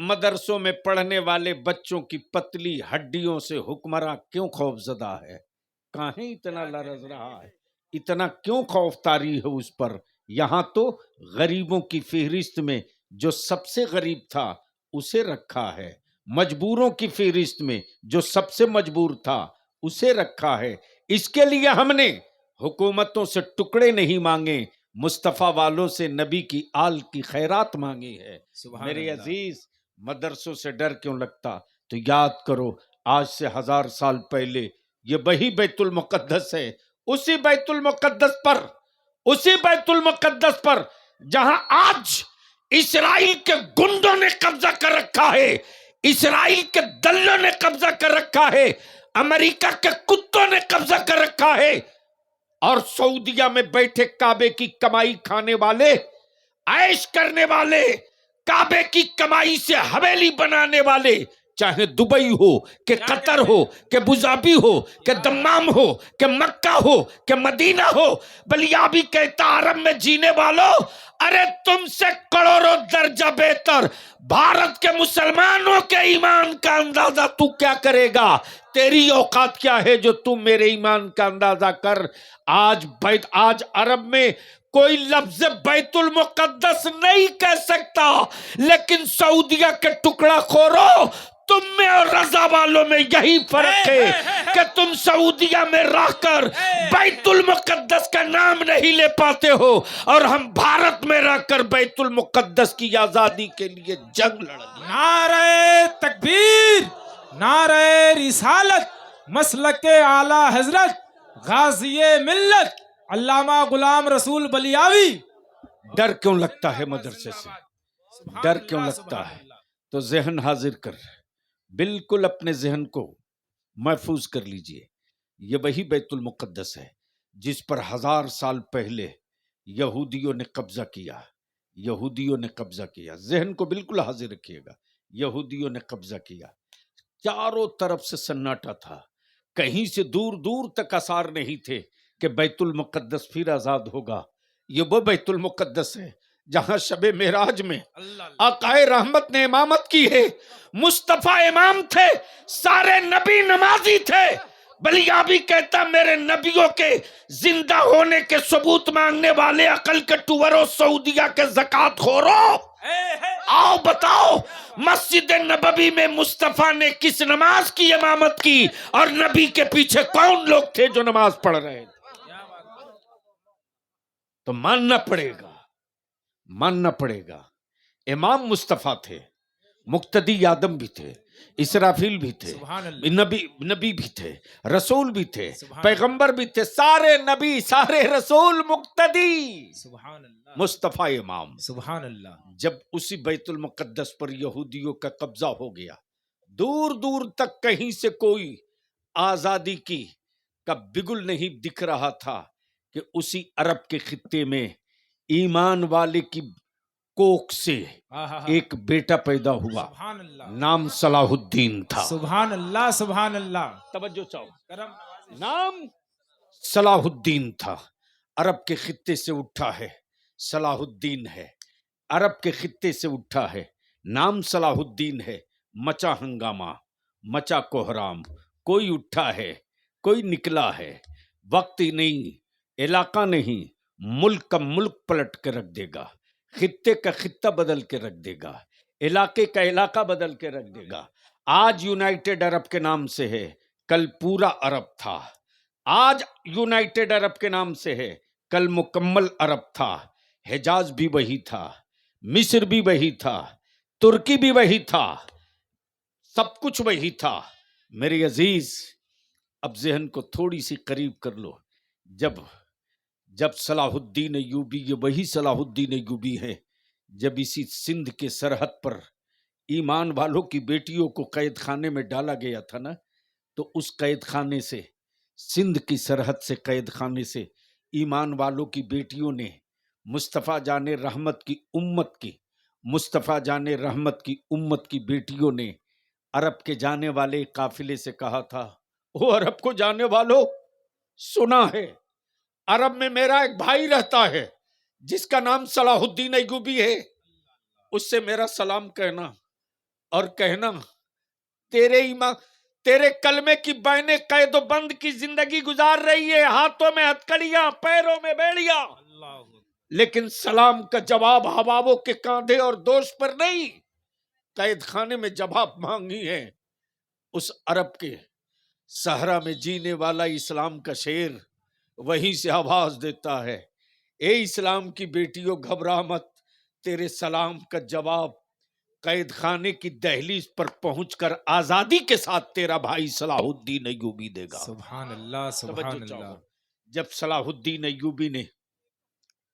مدرسوں میں پڑھنے والے بچوں کی پتلی ہڈیوں سے حکمراں کیوں خوفزدہ ہے؟ کہیں اتنا لرز رہا ہے، اتنا کیوں خوف طاری ہے اس پر؟ یہاں تو غریبوں کی فہرست میں جو سب سے غریب تھا اسے رکھا ہے، مجبوروں کی فہرست میں جو سب سے مجبور تھا اسے رکھا ہے۔ اس کے لیے ہم نے حکومتوں سے ٹکڑے نہیں مانگے، مصطفیٰ والوں سے نبی کی آل کی خیرات مانگی ہے۔ سبحان میرے اللہ۔ عزیز، مدرسوں سے ڈر کیوں لگتا؟ تو یاد کرو، آج سے 1000 سال پہلے یہ وہی بیت المقدس ہے، اسی بیت المقدس پر جہاں آج اسرائیل کے گنڈوں نے قبضہ کر رکھا ہے، اسرائیل کے دلوں نے قبضہ کر رکھا ہے، امریکہ کے کتوں نے قبضہ کر رکھا ہے، اور سعودیہ میں بیٹھے کعبے کی کمائی کھانے والے، عیش کرنے والے، کعبے کی کمائی سے حویلی بنانے والے، چاہے دبئی ہو کہ قطر ہو کہ ابوظہبی ہو کہ دمام ہو کہ مکہ ہو کہ مدینہ ہو، بلیابی کہتا عرب میں جینے والوں، ارے تم سے کروڑوں درجہ بہتر بھارت کے مسلمانوں کے ایمان کا اندازہ تو کیا کرے گا؟ تیری اوقات کیا ہے جو تم میرے ایمان کا اندازہ کر۔ آج عرب میں کوئی لفظ بیت المقدس نہیں کہہ سکتا، لیکن سعودیہ کے ٹکڑا خورو، تم میں اور رضا والوں میں یہی فرق ہے کہ تم سعودیہ میں رہ کر بیت المقدس کا نام نہیں لے پاتے ہو، اور ہم بھارت میں رہ کر بیت المقدس کی آزادی کے لیے جنگ لڑ رہے ہیں۔ نعرہ تکبیر، نعرہ رسالت، مسلک اعلی حضرت غازی ملت علامہ غلام رسول بلیاوی۔ ڈر کیوں لگتا ہے مدرسے سے؟ ڈر کیوں لگتا ہے؟ تو ذہن حاضر کر، بالکل اپنے ذہن کو محفوظ کر لیجئے۔ یہ وہی بیت المقدس ہے جس پر 1000 سال پہلے یہودیوں نے قبضہ کیا، یہودیوں نے قبضہ کیا۔ ذہن کو بالکل حاضر رکھیے گا، یہودیوں نے قبضہ کیا۔ چاروں طرف سے سناٹا تھا، کہیں سے دور دور تک آثار نہیں تھے کہ بیت المقدس پھر آزاد ہوگا۔ یہ وہ بیت المقدس ہے جہاں شب معراج میں آقائے رحمت نے امامت کی ہے، مصطفیٰ امام تھے، سارے نبی نمازی تھے۔ بلیابی کہتا میرے نبیوں کے زندہ ہونے کے ثبوت مانگنے والے عقل کے ٹورو، سعودیہ کے زکوٰۃ خورو، آؤ بتاؤ مسجد نبوی میں مصطفیٰ نے کس نماز کی امامت کی، اور نبی کے پیچھے کون لوگ تھے جو نماز پڑھ رہے تھے؟ تو ماننا پڑے گا، ماننا پڑے گا۔ امام مصطفیٰ تھے، مقتدی آدم بھی تھے، اسرافیل بھی تھے، سبحان اللہ، نبی بھی تھے، رسول بھی تھے، سبحان پیغمبر بھی تھے، سارے نبی، سارے رسول، مقتدی، سبحان اللہ، مصطفیٰ امام۔ سبحان اللہ۔ جب اسی بیت المقدس پر یہودیوں کا قبضہ ہو گیا، دور دور تک کہیں سے کوئی آزادی کی کا بگل نہیں دکھ رہا تھا کہ اسی عرب کے خطے میں ایمان والے کی کوکھ سے ایک بیٹا پیدا ہوا، سبحان اللہ، نام صلاح الدین تھا۔ سبحان اللہ، سبحان اللہ، توجہ چاہو، کرم نام صلاح الدین تھا۔ عرب کے خطے سے اٹھا ہے، صلاح الدین ہے، عرب کے خطے سے اٹھا ہے، نام صلاح الدین ہے۔ مچا ہنگامہ، مچا کوہرام، کوئی اٹھا ہے، کوئی نکلا ہے، وقت ہی نہیں، علاقہ نہیں، ملک کا ملک پلٹ کے رکھ دے گا، خطے کا خطہ بدل کے رکھ دے گا، علاقے کا علاقہ بدل کے رکھ دے گا۔ آج یونائٹڈ عرب کے نام سے ہے، کل پورا عرب تھا۔ آج یونائٹڈ عرب کے نام سے ہے، کل مکمل عرب تھا۔ حجاز بھی وہی تھا، مصر بھی وہی تھا، ترکی بھی وہی تھا، سب کچھ وہی تھا۔ میرے عزیز، اب ذہن کو تھوڑی سی قریب کر لو۔ جب صلاح الدین ایوبی، یہ وہی صلاح الدین ایوبی ہے جب اسی سندھ کے سرحد پر ایمان والوں کی بیٹیوں کو قید خانے میں ڈالا گیا تھا نا، تو اس قید خانے سے، سندھ کی سرحد سے، قید خانے سے ایمان والوں کی بیٹیوں نے مصطفیٰ جان رحمت کی امت کی، مصطفیٰ جان رحمت کی امت کی بیٹیوں نے عرب کے جانے والے قافلے سے کہا تھا، او عرب کو جانے والوں، سنا ہے عرب میں میرا ایک بھائی رہتا ہے جس کا نام صلاح الدین ایوبی ہے، اس سے میرا سلام کہنا اور کہنا تیرے کلمے کی بہنیں قید و بند کی زندگی گزار رہی ہے، ہاتھوں میں ہتکڑیاں، پیروں میں بیڑیاں، لیکن سلام کا جواب حبابوں کے کاندھے اور دوش پر نہیں، قید خانے میں جواب مانگی ہے اس عرب کے صحرا میں جینے والا اسلام کا شیر وہیں سے آواز دیتا ہے، اے اسلام کی بیٹیوں گھبرا مت، تیرے سلام کا جواب قید خانے کی دہلیز پر پہنچ کر آزادی کے ساتھ تیرا بھائی صلاح الدین ایوبی دے گا۔ سبحان اللہ سبحان توجہ اللہ۔ چاہو، جب صلاح الدین ایوبی نے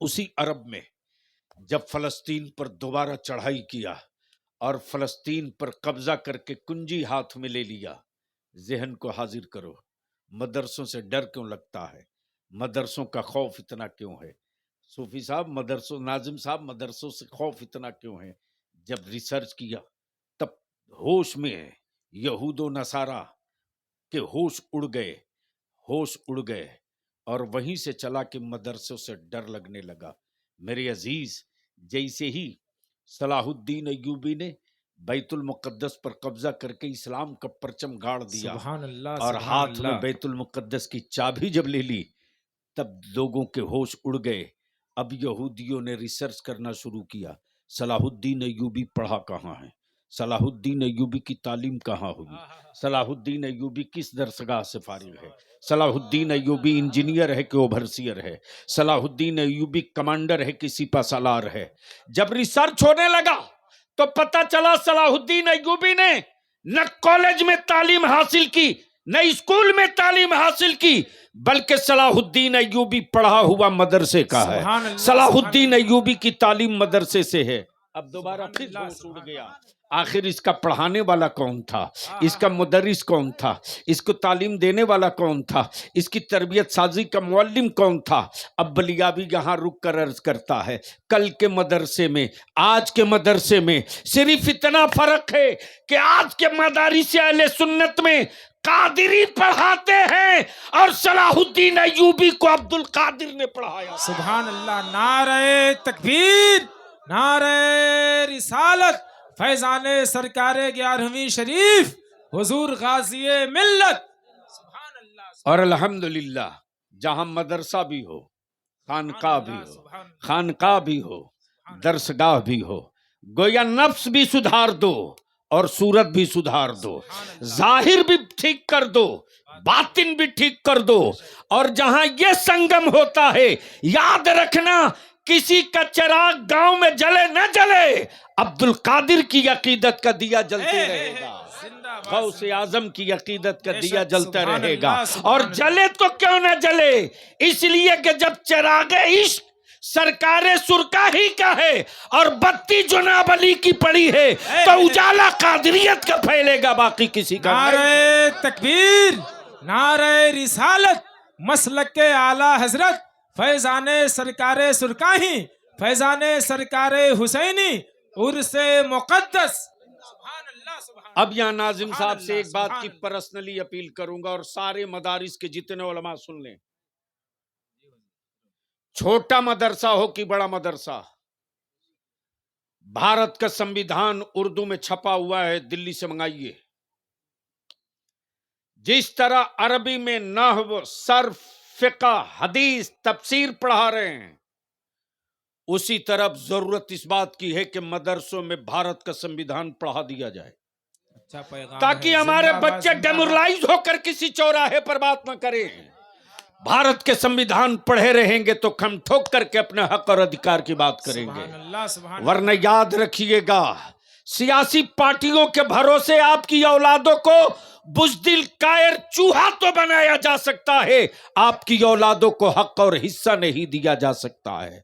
اسی عرب میں جب فلسطین پر دوبارہ چڑھائی کیا اور فلسطین پر قبضہ کر کے کنجی ہاتھ میں لے لیا، ذہن کو حاضر کرو، مدرسوں سے ڈر کیوں لگتا ہے؟ مدرسوں کا خوف اتنا کیوں ہے؟ صوفی صاحب مدرسوں، ناظم صاحب مدرسوں سے خوف اتنا کیوں ہے؟ جب ریسرچ کیا تب ہوش میں ہے، یہود و نصارہ کے ہوش اڑ گئے اور وہیں سے چلا کہ مدرسوں سے ڈر لگنے لگا۔ میرے عزیز، جیسے ہی صلاح الدین ایوبی نے بیت المقدس پر قبضہ کر کے اسلام کا پرچم گاڑ دیا سبحان اللہ اور سبحان ہاتھ میں اللہ۔ بیت المقدس کی چابی جب لے لی، تب لوگوں کے ہوش اڑ گئے۔ اب یہودیوں نے ریسرچ کرنا شروع کیا، صلاح الدین ایوبی پڑھا کہاں ہے، صلاح الدین ایوبی کی تعلیم کہاں ہوئی، صلاح الدین ایوبی کس درسگاہ سے فارغ ہے، صلاح الدین ایوبی انجینئر ہے کہ اوبھرسیئر ہے، صلاح الدین ایوبی کمانڈر ہے کہ سپہ سالار ہے۔ جب ریسرچ ہونے لگا تو پتہ چلا صلاح الدین ایوبی نے نہ کالج میں تعلیم حاصل کی، نہ اسکول میں تعلیم حاصل کی، بلکہ صلاح الدین ایوبی پڑھا ہوا مدرسے کا ہے۔ سبحان اللہ، صلاح سبحان الدین اللہ۔ ایوبی کی تعلیم مدرسے سے ہے۔ اب دوبارہ سبحان پھر اللہ، ہوش اڑ سبحان گیا، اللہ۔ آخر اس کا پڑھانے والا کون تھا، اس کا مدرس کون تھا، اس کو تعلیم دینے والا کون تھا، اس کی تربیت سازی کا معلم کون تھا؟ اب بلیابی یہاں رک کر عرض کرتا ہے، کل کے مدرسے میں آج کے مدرسے میں صرف اتنا فرق ہے کہ آج کے مدارس اہل سنت میں قادری پڑھاتے ہیں اور صلاح الدین ایوبی کو عبد القادر نے پڑھایا۔ سبحان اللہ، نعرہ تکبیر، نعرہ رسالت، فیضان سرکار 11ویں شریف، حضور غازی ملت۔ سبحان اللہ، اور الحمدللہ جہاں مدرسہ بھی ہو، خانقاہ بھی ہو، سبحان اللہ۔ خانقاہ بھی ہو، درسگاہ بھی ہو، گویا نفس بھی سدھار دو اور صورت بھی سدھار دو، ظاہر بھی ٹھیک کر دو، باطن بھی ٹھیک کر دو، اور جہاں یہ سنگم ہوتا ہے یاد رکھنا کسی کا چراغ گاؤں میں جلے نہ جلے، عبد القادر کی عقیدت کا دیا جلتے رہے گا، زندہ باد، غوث اعظم کی عقیدت کا بے دیا شک، جلتا سبحان رہے گا، اللہ، سبحان اور اللہ۔ جلے تو کیوں نہ جلے، اس لیے کہ جب چراغ عشق سرکار سرکا ہی کا ہے اور بتی جناب علی کی پڑی ہے تو اجالا قادریت کا پھیلے گا، باقی کسی کا نہیں۔ نعرہ تکبیر، نعرہ رسالت، مسلک اعلی حضرت فیضان سرکار سرکاہی، فیضان سرکار حسینی، عرس مقدس۔ سبحان اللہ، سبحان اللہ۔ اب یہاں ناظم صاحب سے ایک بات کی سبحان پرسنلی اپیل کروں گا اور سارے مدارس کے جتنے علماء سن لیں، چھوٹا مدرسہ ہو کہ بڑا مدرسہ، بھارت کا سنویدھان اردو میں چھپا ہوا ہے، دلی سے منگائیے۔ جس طرح عربی میں نحو، صرف، فقہ، حدیث، تفسیر پڑھا رہے ہیں، اسی طرح ضرورت اس بات کی ہے کہ مدرسوں میں بھارت کا سنویدھان پڑھا دیا جائے، اچھا پیغام تاکہ ہے۔ ہمارے زندہ باد، بچے زندہ باد۔ ڈیمورلائز ہو کر کسی چوراہے پر بات نہ کریں۔ بھارت کے سنویدھان پڑھے رہیں گے تو کھم ٹھوک کر کے اپنے حق اور ادھیکار کی بات کریں گے، سبحان اللہ، سبحان اللہ۔ ورنہ یاد رکھیے گا سیاسی پارٹیوں کے بھروسے آپ کی اولادوں کو بزدل کائر چوہا تو بنایا جا سکتا ہے، آپ کی اولادوں کو حق اور حصہ نہیں دیا جا سکتا ہے۔